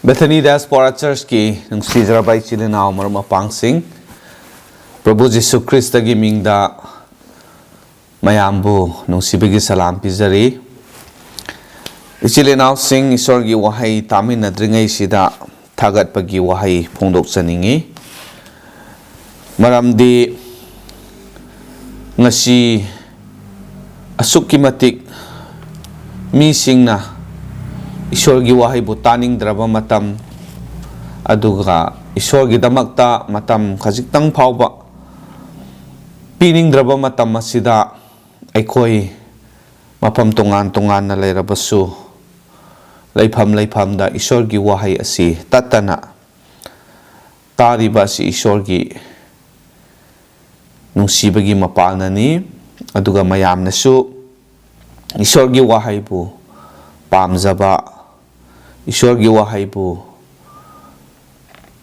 Bethany Diaspora Church ki nung Sizarabay Chilinaw Marumapangsing Prabhu Jesu Christa gi mingda mayambu nung sibigi salam pizari Ichilinaw sing isor gi wahay tamin na dringay sida tagat pagi wahay pungdok saningi maramdi ngasi asuki matik mising na Ishor gi wahay butaning draba matam aduga ishor gi damakta matam khajiktang phawba pining draba matam masida aikoi mapam tongan na leirabasu leifam da ishor gi wahay asi tatana tariba si ishor gi nungsibagi mapalnani aduga mayamnasu ishor gi wahay bu pamjaba Ishor gi wahay bu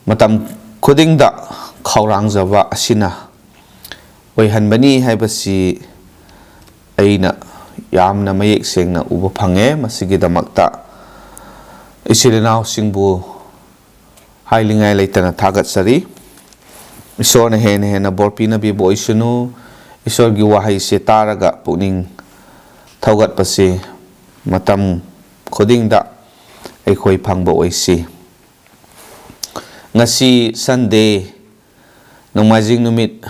matam khudingda khawrangjaba asina oihanbani haibasi aina yamna mayek sengna uba phange masigi damakta isilinaw singbu hailingai leitana thagat sari Ishor na hena borpina bi boisunu Ishor gi wahay se taraga puning thaugat pasi matam khudingda Aikoi phangba oisi ngasi Sunday nongmajing numit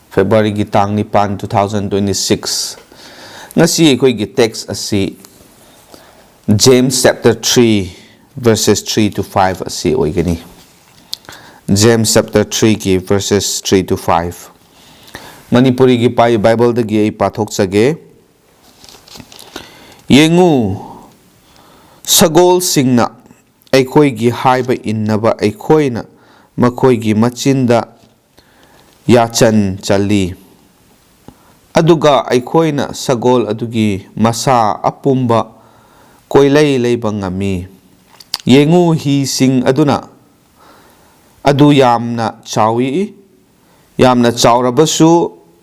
February gi tang 9 2026 ngasi aikoi gi text asi James chapter 3 verses 3 to 5 asi oigani James chapter 3 gi verses 3 to 5 Manipuri gi pai Bible da gi ai pathok sage yengu Sagol singna aikoi gi haiba innaba aikoina makoi gi machinda yachan chali aduga aikoina sagol adugi masa apumba koilai leiba ngami yengu hi sing aduna adu yamna chawi yamna chawrabasu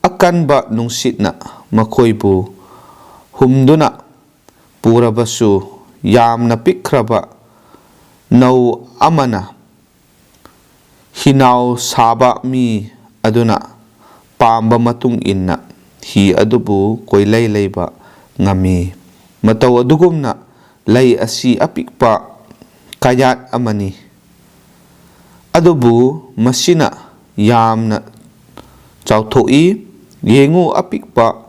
akanba nungsitna makoibu humduna purabasu Yamna piklaba nau amana hinaw saba mi aduna pamba matung inna hi adubu koilay layba ngami mataw adugumna lay asi apikpa kayat amani adubu masina yamna chawthoi yengu apikpa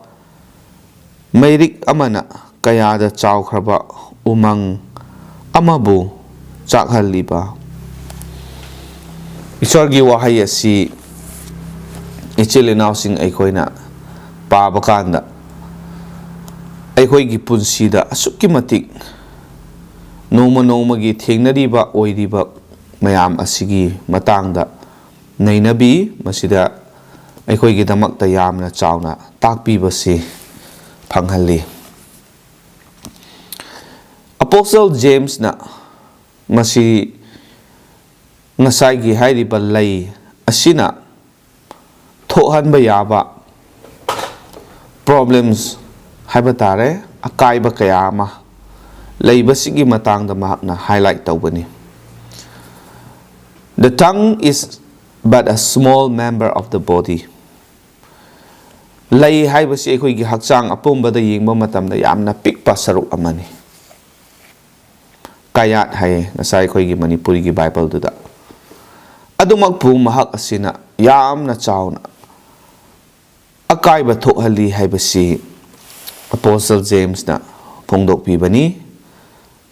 meirik amana kayada chaokhraba umang amabu chak hanba Ishor gi wahay asi ichilinaw sing aikoina paba kanda aikoi gi punsida asukki matik noma gi thengnariba oiriba mayam asigi matangda nainabi masida aikoi gi damakta yamna chawna takpibasi phanghalli Apostle James na masi ngasay gi hairiba lay asina thohanba yaba problems haibatare akaiba kayama laybasigi matangda mahakna highlight tawbani The tongue is but a small member of the body lay haibasi aikoi gi hakchang apumbada yengba matamda yamna pikpa saruk amani Kayat hay nasay ko yung Manipuri gi Bible duda. Adumak po mahak asina yam na chaw na. Akay ba thohali hay ba si Apostle James na pungdok pibani.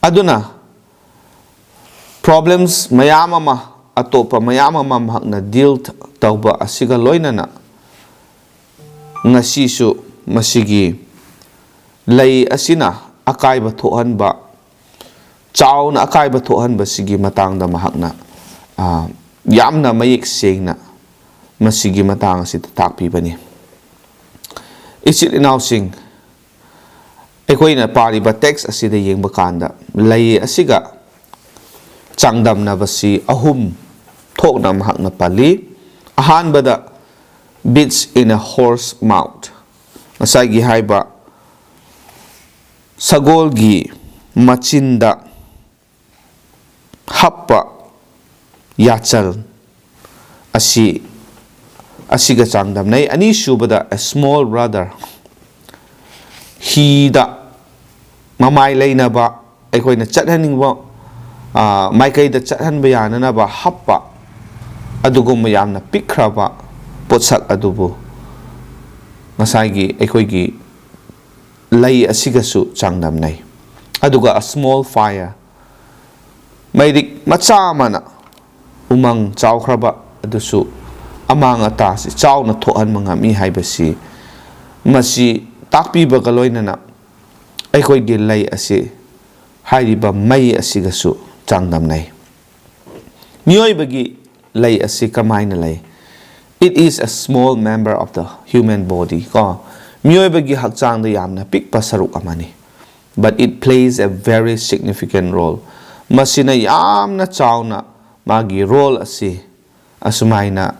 Aduna problems mayamama atopa mayamama mahak na deal tawba asiga loy na ngasisu masigi lay asina akay ba thohan ba Chaw na akay ba thohan ba sige matangda mahakna yamna mayik sengna masigi matang si tatakpi ba ni isilinaw sing aikoi na pari ba text asida yeng bakanda lay asiga changdam na ba si ahum thok na mahakna pali hanba da bits in a horse mouth masay gi hay ba sagol gi machinda happa yachal asiga changdamnai. Ani subada a small brother he da mamai leinaba aikoina chathaningba maikai da chathanba yananaba happa adugumba yamna pikraba potsak adubu ngasai aikoigi lay asigasu changdamnai. Aduga a small fire meirik macha mana umang chaokhraba adusu amang ata si chawna thohan mangami haibasi masi takpiba galoinana aikoigi lay asi hairiba mai asigasu changdamnai. Miyoibagi lay asi kamaina lay. It is a small member of the human body. Ko miyoibagi hakchangda yamna pikpa saruk amani. But it plays a very significant role. Masina yamna chawna magi role asi asumaina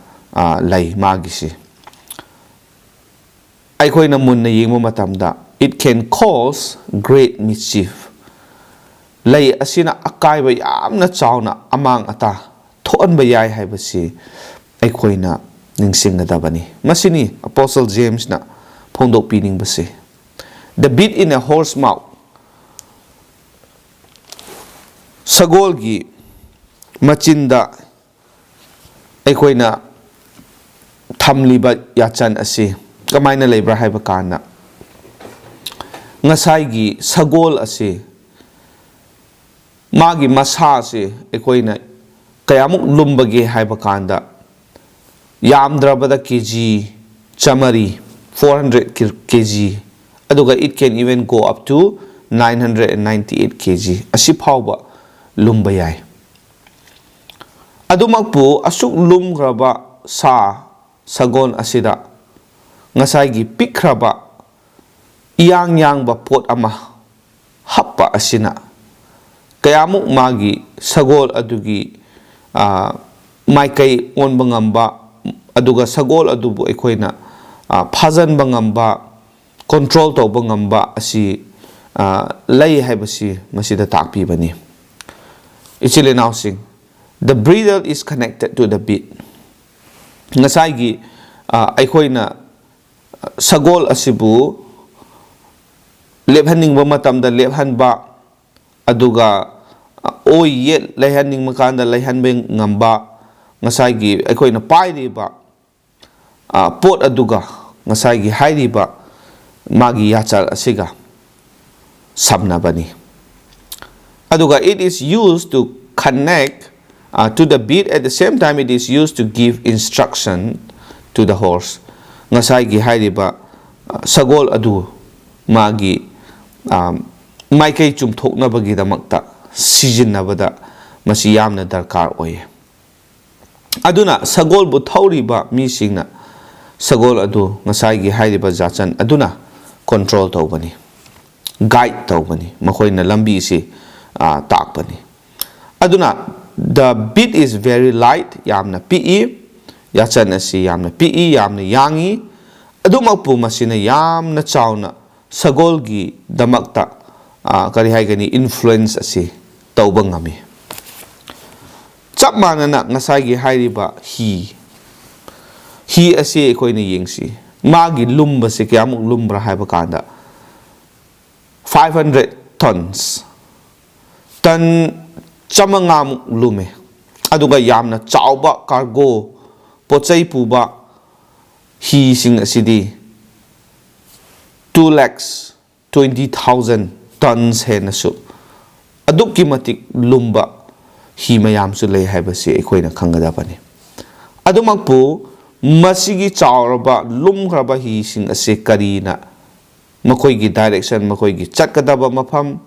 lay magi si. Aikoina munna yengmo matamda it can cause great mischief. Lay asina akaiba yamna chawna amang ata thoan bayai haibasi aikoina ningsingadabani. Masini Apostle James na phongdok pining basi. The bit in a horse mouth sagolgi machinda aikoina thamliba yachan asi kamaina leibra haiba kana ngasai sagol asi magi masa asi aikoina kayamuk lumbagi haiba kanda yamdrabada kg chamari 400 kg aduga it can even go up to 998 kg asi phawba lumba yai. Adumakpu asuk lumgraba sa sagon asida ngasai pikraba yang ba pot ama happa asina kayamuk magi sagol adugi maikai onba ngamba aduga sagol adubu aikoina phajan bangamba control to bangamba asi lay haibasi masida takpi bani. Ichile now sing. The bridle is connected to the bit. Ngasai aikoina sagol asibu lephaning ba matamda hanba aduga oi yet layhaning makanda layhanbeng ngamba ngasai aikoina pairiba pot aduga ngasai hairiba magi yachal asiga sabna bani. Aduga it is used to connect to the bit. At the same time it is used to give instruction to the horse. Ngasai hairiba sagol adu magi maikai chumthokna bagi damakta sijinabada masi yamna darkar oye. Aduna sagol bu thauriba mi singna sagol adu ngasai hairiba jachan aduna control tawbani guide tawbani makoina lambi si takbani. Aduna the bit is very light yamna pi yachan asi yamna pi yamna yangi adumakpu masina yamna chawna sagolgi damakta kari haigani influence asi tawba ngami. Chap manana ngasai hairiba hi asi aikoina yengsi magi lumba se kyamuk lumbra haiba kanda 500 tons tan chamangam lume aduga yamna chawba cargo pochai puba hi sing asidi 2,20,000 tons henasu adukki matik lumba hi mayam su lei haibasi aikoina khangadabani. Adumakpu masigi chawraba lumgraba hi sing ase karina makoigi direction makoigi chatkadaba mafam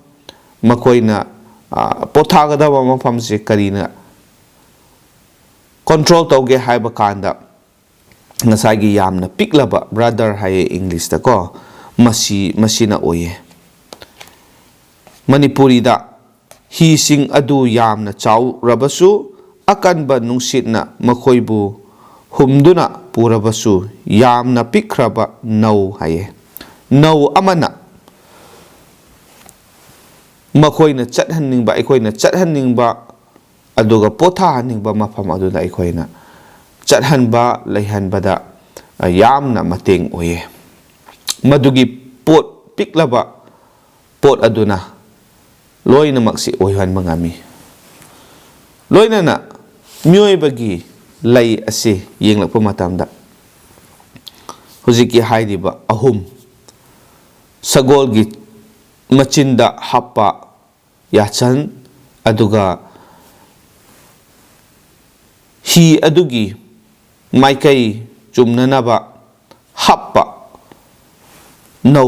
makoina pothagadaba mafam se karina control tawge haiba kanda ngasai yamna piklaba brother haye English ta ko masina oye. Manipuri da hi sing adu yamna chaw rabasu akanba nungsitna makoibu humduna purabasu yamna pikraba nau haye. Nau amana makoina chathaningba aikoina chathaningba aduga pothahaningba mafam aduda aikoina chathanba leihanbada yamna mateng oye madugi pot piklaba pot aduna loina maksi oihan mangami loina na myoibagi lay ase yenglakpa matamda hujiki haidiba ahum sagolgi machinda happa yachan aduga hi adugi maikai chumnanaba happa no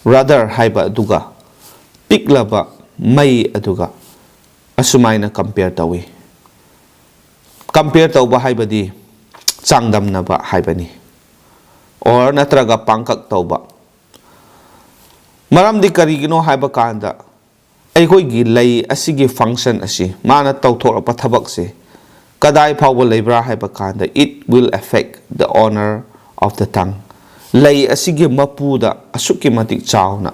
rather haiba aduga piklaba mai aduga asumaina compare tawi compare tauba haibadi changdamnaba haibani or natraga pangkak tauba maramdi karigino haiba kanda ꯑꯩꯈꯣꯏꯒꯤ ꯂꯩ ꯑꯁꯤꯒꯤ ꯐꯪꯁꯟ ꯑꯁꯤ ꯃꯥꯅ ꯇꯧꯊꯣꯔꯛꯄ ꯊꯕꯛꯁꯦ ꯀꯗꯥꯏ ꯐꯥꯎꯕ ꯂꯩꯕ꯭ꯔꯥ ꯍꯥꯏꯕ ꯀꯥꯟꯗ it will affect the honor of the tongue ꯂꯩ ꯑꯁꯤꯒꯤ ꯃꯄꯨꯗ ꯑꯁꯨꯛꯀꯤ ꯃꯇꯤꯛ ꯆꯥꯎꯅ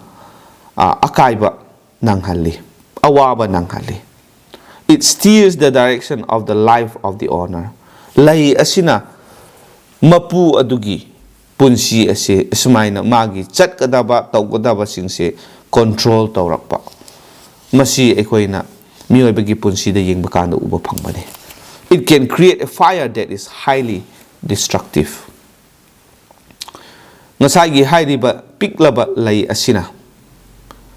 ꯑꯀꯥꯏꯕ ꯅꯪꯍꯜꯂꯤ ꯑꯋꯥꯕ ꯅꯪꯍꯜꯂꯤ it steers the direction of the life of the owner ꯂꯩ ꯑꯁꯤꯅ ꯃꯄꯨ ꯑꯗꯨꯒꯤ ꯄꯨꯟꯁꯤ ꯑꯁꯤ ꯑꯁꯨꯃꯥꯏꯅ ꯃꯥꯒꯤ ꯆꯠꯀꯗꯕ ꯇꯧꯒꯗꯕꯁꯤꯡꯁꯦ ꯀꯟꯇ꯭ꯔꯣꯜ ꯇꯧꯔꯛꯄ ꯃꯁꯤ ꯑꯩꯈꯣꯏꯅ ꯃꯤꯑꯣꯏꯕꯒꯤ ꯄꯨꯟꯁꯤꯗ ꯌꯦꯡꯕ ꯀꯥꯟꯗ ꯎꯕ ꯐꯪꯕꯅꯤ it can create a fire that is highly destructive ꯉꯁꯥꯏꯒꯤ ꯍꯥꯏꯔꯤꯕ ꯄꯤꯛꯂꯕ ꯂꯩ ꯑꯁꯤꯅ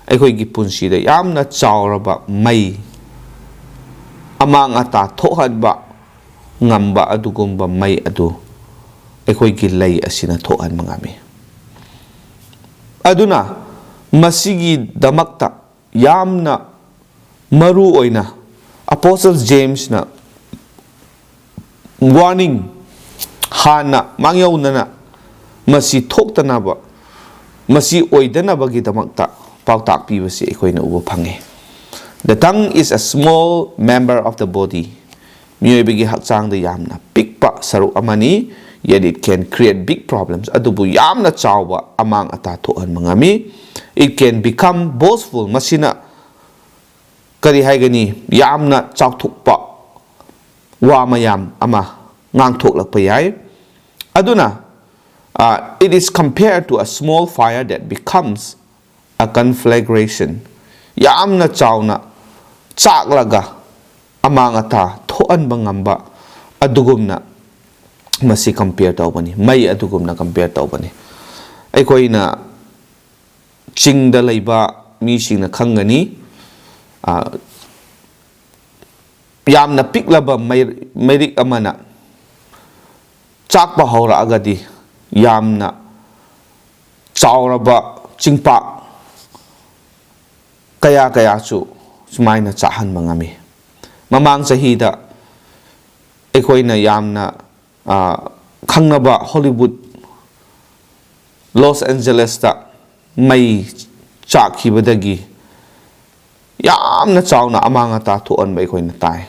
ꯑꯩꯈꯣꯏꯒꯤ ꯄꯨꯟꯁꯤꯗ ꯌꯥꯝꯅ ꯆꯥꯎꯔꯕ ꯃꯩ ꯑꯃꯥꯡ ꯑꯇꯥ ꯊꯣꯛꯍꯟꯕ ꯉꯝꯕ ꯑꯗꯨꯒꯨꯝꯕ ꯃꯩ ꯑꯗꯨ ꯑꯩꯈꯣꯏꯒꯤ ꯂꯩ ꯑꯁꯤꯅ ꯊꯣꯛꯍꯟꯕ ꯉꯝꯃꯤ ꯑꯗꯨꯅ ꯃꯁꯤꯒꯤꯗꯃꯛꯇ ꯌꯥꯝꯅ ꯃꯔꯨ ꯑꯣꯏꯅ ꯑꯄꯣꯁꯇꯜ ꯖꯦꯝꯁꯅ warning ꯍꯥꯟꯅ ꯃꯥꯡꯌꯧꯅꯅ ꯃꯁꯤ ꯊꯣꯛꯇꯅꯕ ꯃꯁꯤ ꯑꯣꯏꯗꯅꯕꯒꯤꯗꯃꯛꯇ ꯄꯥꯎꯇꯥꯛ ꯄꯤꯕꯁꯤ ꯑꯩꯈꯣꯏꯅ ꯎꯕ ꯐꯪꯉꯤ the tongue is a small member of the body ꯃꯤꯑꯣꯏꯕꯒꯤ ꯍꯛꯆꯥꯡꯗ ꯌꯥꯝꯅ ꯄꯤꯛꯄ ꯁꯔꯨꯛ ꯑꯃꯅꯤ yet it can create big problems ꯑꯗꯨꯕꯨ ꯌꯥꯝꯅ ꯆꯥꯎꯕ ꯑꯃꯥꯡ ꯑꯇꯥ ꯊꯣꯛꯍꯟꯕ ꯉꯝꯃꯤ it can become boastful ꯃꯁꯤꯅ ꯀꯔꯤ ꯍꯥꯏꯒꯅꯤ ꯌꯥꯝꯅ ꯆꯥꯎꯊꯣꯛꯄ ꯋꯥ ꯃꯌꯥꯝ ꯑꯃ ꯉꯥꯡꯊꯣꯛꯂꯛꯄ ꯌꯥꯏ ꯑꯗꯨꯅ it is compared to a small fire that becomes a conflagration yamna chauna chaklaga amang ata thoanba ngamba adugumna masi compare tawbani mai adugumna compare tawbani aikoina chingda leiba mi singna khangani yamna piklaba meirik amana chakpa hora agadi yamna chauraba chingpa kaya kaya chu sumaina chahan mangami mamang chahida ekoina yamna khangnaba Hollywood Los Angeles ta mai chakhibadagi yamna chauna amanga ta thoan bai khoina tai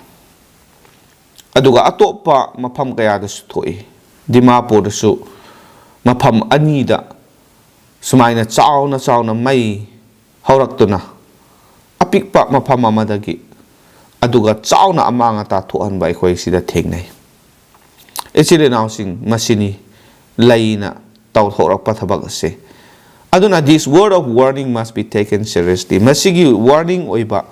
aduga atopa mafam kaya da su thoi Dimapur da su mafam anida sumaina chauna mai hauраktuna apikpa mafam amadagi aduga chauna amanga ta thoan bai khoi sida thengnai echile nausing masini laina taw thorakpa thabak ase aduna this word of warning must be taken seriously masigi warning oiba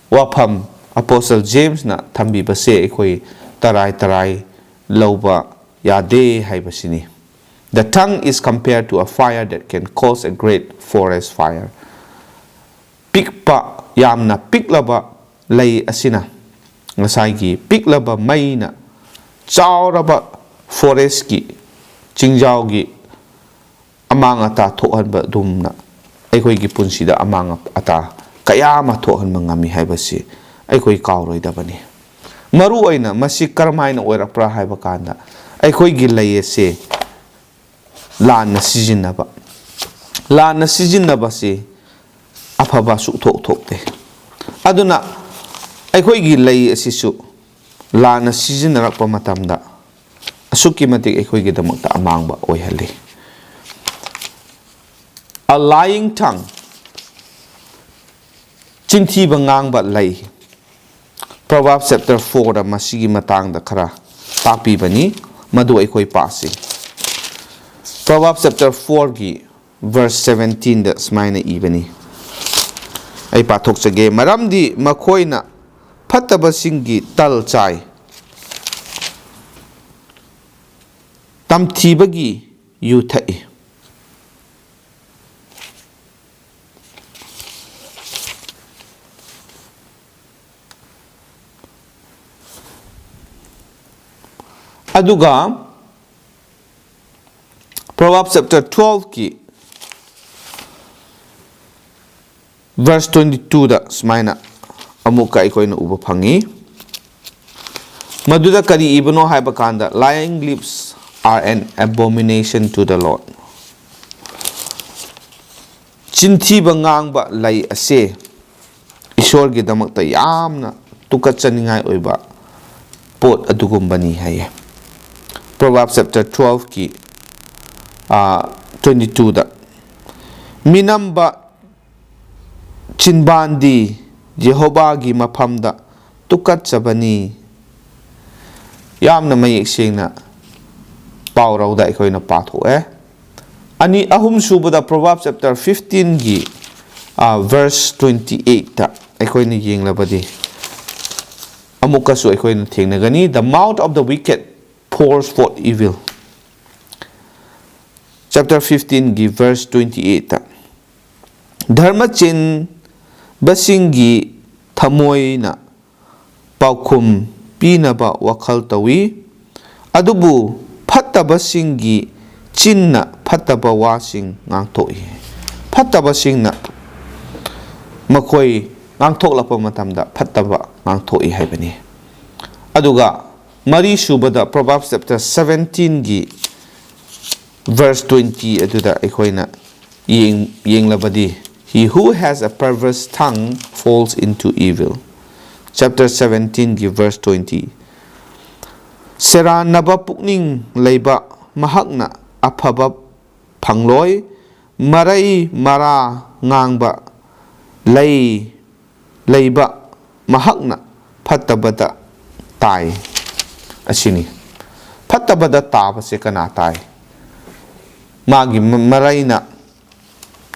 wafam apostle James na thambi base ekhoi tarai loba yade haibasini the tongue is compared to a fire that can cause a great forest fire pikpa yamna piklaba lay asina ngasai piklaba maina chauraba forest ki chingjao gi amang ata thohanba dumna aikoi gi punsida amang ata kayama thohanba ngami haibasi aikoi kauroi maru oina masi karmaina oirapra haiba kanda aikoi gi layese lana sijinaba si afaba su thokte aduna aikoi gi lay asisu lana sijinarakpa matamda asuki matik aikoi gi damakta amangba oihali a lying tongue chinthi bangang ba lay Proverbs chapter 4 da masigi matang da khara takpibani madu aikoi pasi. Proverbs chapter 4 gi verse 17 da smaina ibani. Ai pathok chage maramdi makhoina phattaba singi tal chai tamthibagi yu thai. Aduga Proverbs chapter 12 ki verse 22 da smaina amuka ikoina uba phangi. Maduda kari ibano haiba kanda lying lips are an abomination to the Lord. Chinthiba ngangba lai ase Ishwar gi damakta yamna tukatchaningai oiba pot adugumbani haye. Proverbs chapter 12 ki 22 da minamba chinbandi Jehovah gi maphamda tukatchabani yamna mayek sengna paurauda aikoina pathoe. Ani ahum subada Proverbs chapter 15 gi verse 28 da aikoina yenglabadi amukasu aikoina thengnagani. The mouth of the wicked pours forth evil. Chapter 15 gi verse 28 da dharma chin basingi thamoina paukhum pinaba wakhal tawi adubu phattaba singi chinna phattaba wasing ngangthoi. Phattaba singna makhoi ngangthoklapa matamda phattaba ngangthoi haibani. Aduga Mari subada Proverbs chapter 17 gi verse 20 aduda aikoina yenglabadi he who has a perverse tongue falls into evil. Chapter 17 gi verse 20 Seranaba pukning leiba mahakna aphaba phangloi marai mara ngangba leiba mahakna phattabada tai. Asini phattabada taba se kana tai magi maraina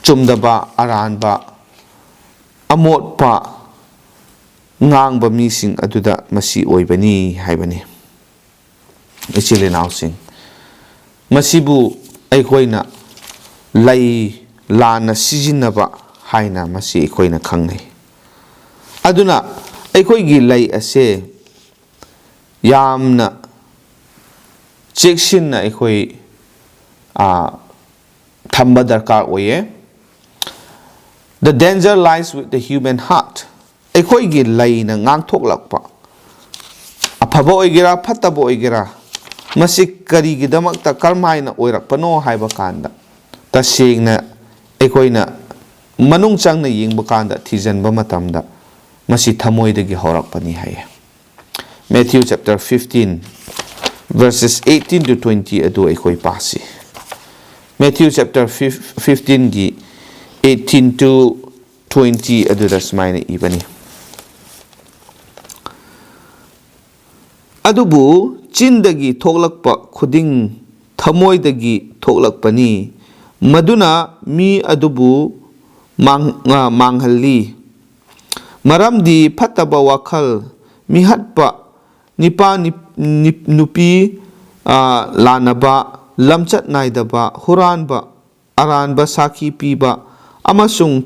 chumdaba aranba amotpa ngangba mising aduda masi oibani haibani. Ichile nausing masibu aikoina lai lana sijinaba haina masi aikoina khangnai. Aduna aikoigi lai ase yamna chekshinna aikoi thamba darkar oye. The danger lies with the human heart. Aikoigi lai na ngangthoklakpa aphaba oigera phattaba oigera masi karigi damakta karmaina oirakpano haiba kanda tasengna aikoina manung changna yengba kanda thijanba matamda masi thamoidagi horakpani haye. Matthew chapter 15 verses 18 to 20 adu aikoi pasi. Matthew chapter 15 gi 18 to 20 adu dasmaina ibani. Adubu chindagi thoklakpa khuding thamoidagi thoklakpani maduna mi adubu manghalli maramdi phattaba wakhal mihatpa nipa nupi lanaba lamchat naidaba huranba aranba saki piba amasung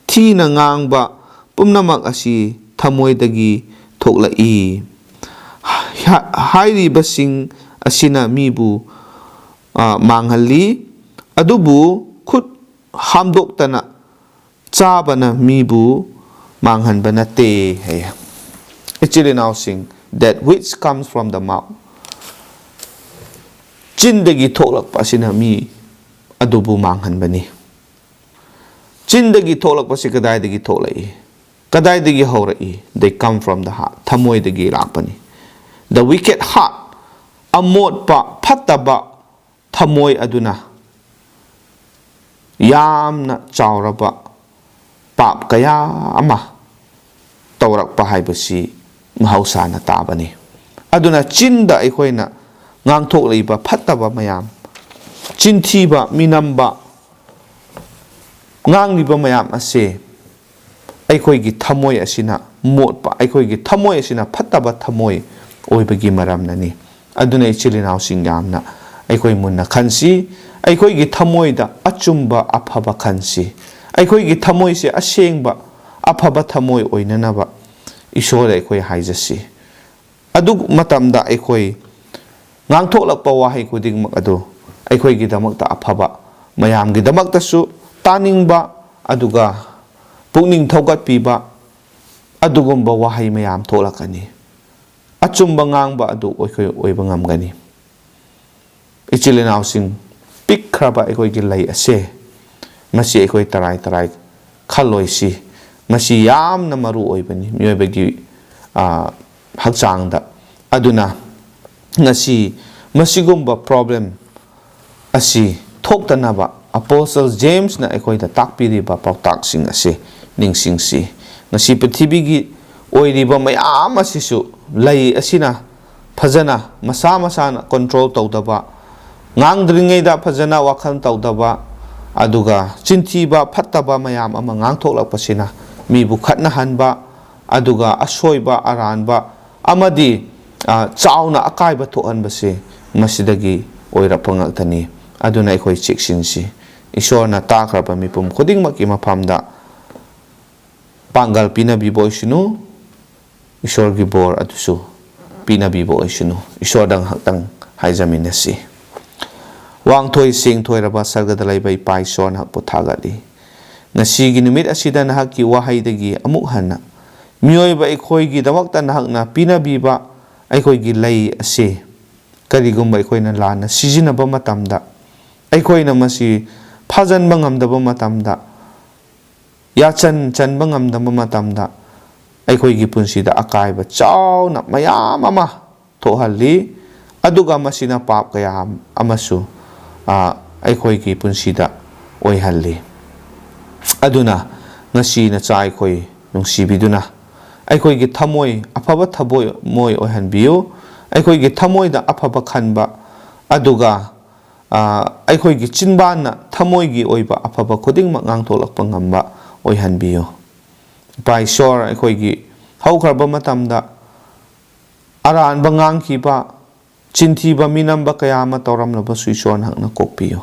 thina ngangba pumnamak asi thamoidagi thoklai. Hairibasing asina mibu manghalli adubu khut hamdoktana chabana mibu manghanbana te haya. Actually now sing that which comes from the mouth chindagi thoklakpa asina mi adubu manghanbani. Chindagi thoklakpa si kadaidagi thoklai kadaidagi horai. They come from the heart thamoidagi lakpani. The wicked heart amotpa phattaba thamoi aduna yamna chauraba pap kaya ama taurakpa haibasi mahausa na tabani aduna chinda aikoina ngangthok leiba phattaba mayam chinthiba minamba ngangliba mayam ase aikoigi thamoi asina motpa aikoigi thamoi asina phattaba thamoi oibagi maramnani aduna ichilinau singamna aikoi munna khansi aikoi thamoida achumba aphaba khansi aikoi thamoi se asengba aphaba thamoi oinanaba ishore aikoi haijasi adu matamda aikoi ngangthoklakpa wahai kudingmak adu aikoi gi damakta aphaba mayam gi damakta su taningba aduga pukning thogat piba adugumba wahai mayam tholakani achumba ngangba adu aikoi oiba ngamgani ichilinau sing Piklaba aikoi gi lei ase masi aikoi tarai khaloi si masi yamna maru oibani mioibagi hakchangda aduna ngasi masigumba problem asi thoktanaba apostle James na aikoi da takpiriba pautak sing ase ningsing si ngasi prithibi gi oiriba mayam asisu lei asina phajana masa na control tawdaba ngangdringeida phajana wakhal tawdaba aduga chinthiba phattaba mayam ama ngangthoklakpasina mibu khatna hanba aduga asoiba aranba amadi chauna akaiba thohanbase masidagi oirappa ngaktani aduna aikoi cheksinsi ishorna takraba mipum khudingmaki maphamda pangal pinabibo oisinu ishorgi bor adusu pinabibo oisinu ishordang haktang haijaminasi wangthoi sengthoi raba sargada laiba ipa ishorna pothagali ngasigi numit asida nahaki wahaidagi amuk hanna mioiba aikhoigi damakta nahakna pinabiba aikhoigi lei ase karigumba aikhoina lana sijinaba matamda aikhoina masi phajanba ngamdaba matamda yachan chanba ngamdaba matamda aikhoigi punsida akaiba chauna mayam ama thohalli aduga masina pap kaya amasu aikhoigi punsida oihalli aduna ngasi na chai khoi nungsibiduna aikhoigi thamoi afaba thaboi moi oihanbiu aikhoigi thamoida afaba khanba aduga aikhoigi chinbana thamoigi oiba afaba khudingmak ngangtholakpa ngamba oihanbiu paisor aikhoigi chaokhraba matamda aranba ngangkhiba chinthiba minamba kaya ama tawramlaba suishon hakna kokpiu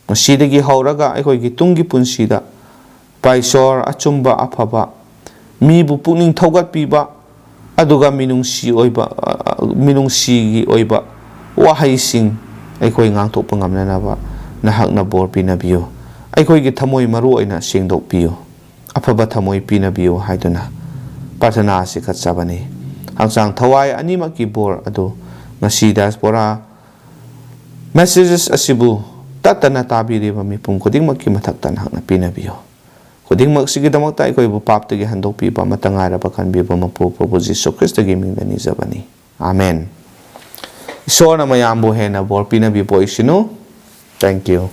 masidagi hauraga aikhoigi tungi punsida paisor achumba afaba mibu pukning thogat piba aduga minungsi oiba minungsi oiba wahaising aikoi ngangthokpa ngamnanaba nahakna bor pinabiu aikhoigi thamoi maru oina sengdokpiu afaba thamoi pinabiu haiduna pathana ase khatsabani hangchang thawai animaki bor adu ngasi diaspora messages asibu tatana tabiriba mipum khudingmaki mathakta nahakna pinabiu khudingmak sigidamakta aikoibu paptagi handokpiba matangairaba khanbiba mapu Prabhu Jisu Kristagi mingda nijabani amen Ishorna mayambu hena bor pinabibo isinu thank you